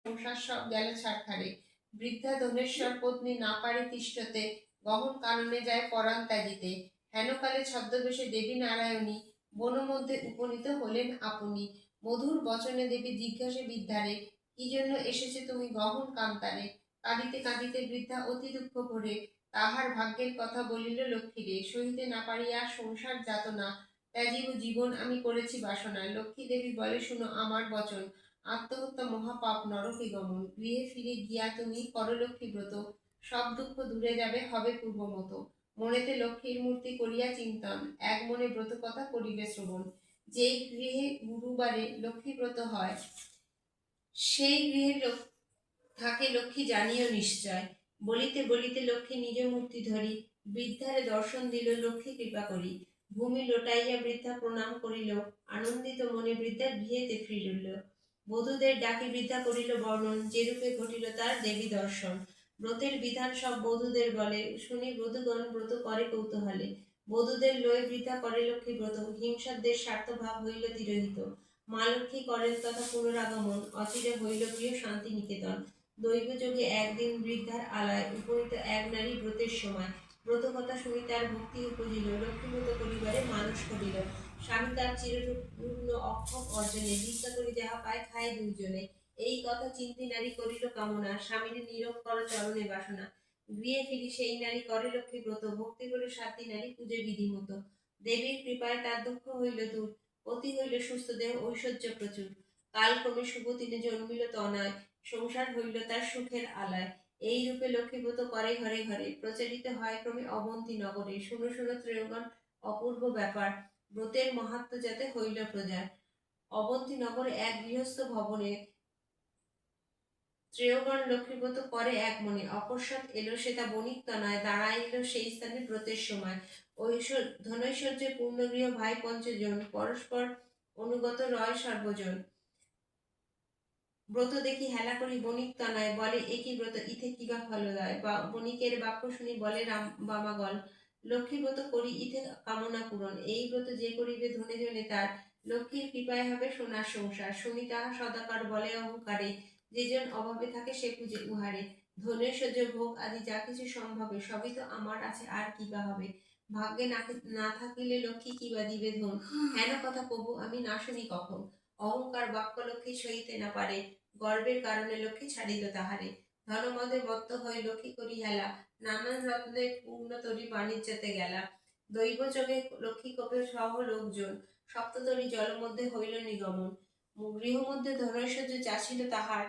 সংসার সব গেল ছাড়খাড়ে। বৃদ্ধা ধনেশ্বর পত্নী না পারে তিষ্ঠতে, গহন কাননে যায় পরাণ ত্যাজিতে। হেনকালে ছদ্মবেশে দেবী নারায়ণী বন মধ্যে উপনীত হলেন আপনি। মধুর বচনে দেবী জিজ্ঞাসে বৃদ্ধারে, কি জন্য এসেছে তুমি গহন কান্তারে? কাঁদিতে কাঁদিতে বৃদ্ধা অতি দুঃখ ভরে তাহার ভাগ্যের কথা বলিল লক্ষ্মীরে। সহিতে না পারিয়া সংসার যাতনা, ত্যাজিব জীবন আমি করেছি বাসনা। লক্ষ্মী দেবী বলে, শুনো আমার বচন, আত্মহত্যা মহাপাপ, নরকে গমন। গৃহে ফিরে গিয়া তুমি করলক্ষ্মী ব্রত, সব দুঃখ দূরে যাবে, হবে পূর্ব মতো। মনেতে লক্ষ্মীর মূর্তি করিয়া চিন্তন, এক মনে ব্রত কথা করিবে শ্রবণ। যেই গৃহে গুরুবারে লক্ষ্মী ব্রত হয়, সেই গৃহে থাকে লক্ষ্মী জানিও নিশ্চয়। বলিতে বলিতে লক্ষ্মী নিজ মূর্তি ধরি, বৃদ্ধারে দর্শন দিল লক্ষ্মী কৃপা করি। ভূমি লোটাইয়া বৃদ্ধা প্রণাম করিল, আনন্দিত মনে বৃদ্ধা গৃহেতে ফিরিল। বধূদের ডাকি বৃদ্ধা করিল বর্ণন, যেরূপে ঘটিল তার দেবী দর্শন। ব্রতের বিধান সব বধূদের বলে, শুনি বধূগণ ব্রত করে কৌতূহলে। বধূদের লয়ে বৃদ্ধা করে লক্ষ্মী ব্রত, হিংসাদের স্বার্থভাব হইল তিরোহিত। মা লক্ষ্মী করেন তথা পুনরাগমন, অচিরে হইল গৃহ শান্তি নিকেতন। দৈবযোগে একদিন বৃদ্ধার আলয়, উপনীত এক নারী ব্রতের সময়। ব্রত কথা শুনি তার ভক্তি উপজিল, লক্ষ্মীব্রত করিবারে মানস করিল। স্বামী তার চিররুগ্ন অক্ষম অর্জনে, ভিক্ষা করি যাহা পায় খায় দুইজনে। এই কথা চিন্তি নারী করিল কামনা, স্বামীর নীরব কর চরণে বাসনা। গৃহে ফিরি সেই নারী করে লক্ষ্মী ব্রত, ভক্তি করে সাথী নারী পূজে বিধিমতো। দেবীর কৃপায় তার দুঃখ হইল দূর, অতি হইল সুস্থ দেহ, ঐশ্বর্য প্রচুর। কালক্রমে শুভ দিনে জন্মিল তনয়, সংসার হইল তার সুখের আলয়। এই রূপে লক্ষ্মীব্রত করে ঘরে ঘরে, প্রচারিত হয় ক্রমে অবন্তী নগরে। শুনো শুনো ত্রয়োগণ অপূর্ব ব্যাপার, ব্রতের মাহাত্ম্য যাতে হইল প্রচার। অবন্তী নগরে এক গৃহস্থ ভবনে, ত্রয়োগণ লক্ষ্মীব্রত করে এক মনে। অকস্মাৎ এলো সে তা বণিক তনয়, দাঁড়াইল সেই স্থানে ব্রতের সময়। ধনৈশ্বর্যে পূর্ণ গৃহ ভাই পঞ্চজন, পরস্পর অনুগত রয় সর্বজন। ব্রত দেখি হেলা করি বণিক তনয়, বলে একই ব্রত ইথে কিবা ফলদায়। বণিকের বাক্য শুনি বলে রাম বামাগণ, লক্ষ্মী ব্রত করি ইথে কামনা পূরণ। এই ব্রত যে করিবে ধনে ধনে তার, লক্ষ্মীর কৃপায় হবে সোনার সংসার। শুনি তাহা সদাকার বলে অহংকারে, যেজন অভাবে থাকে সে পূজে উহারে। ধনৈশ্বর্য ভোগ আদি যা কিছু সম্ভবে, সবই তো আমার আছে, আর কিবা হবে। ভাগ্যে না থাকিলে লক্ষ্মী কিবা দিবে ধন, হেন কথা প্রভু আমি না শুনি কখন। অহংকার বাক্য লক্ষ্মী সইতে না পারে, গর্বের কারণে লক্ষ্মী ছাড়িল তাহারে। ধনমদে মত্ত হয়ে লক্ষ্মী করি হেলা, নানান রত্নে পূর্ণ তরি বাণিজ্যতে গেলা। দৈবযোগে লক্ষ্মী কপে সহ লোকজন, সপ্ততরী জল মধ্যে হইল নিগমন। গৃহ মধ্যে ধনৈশ্বর্য চাছিল তাহার,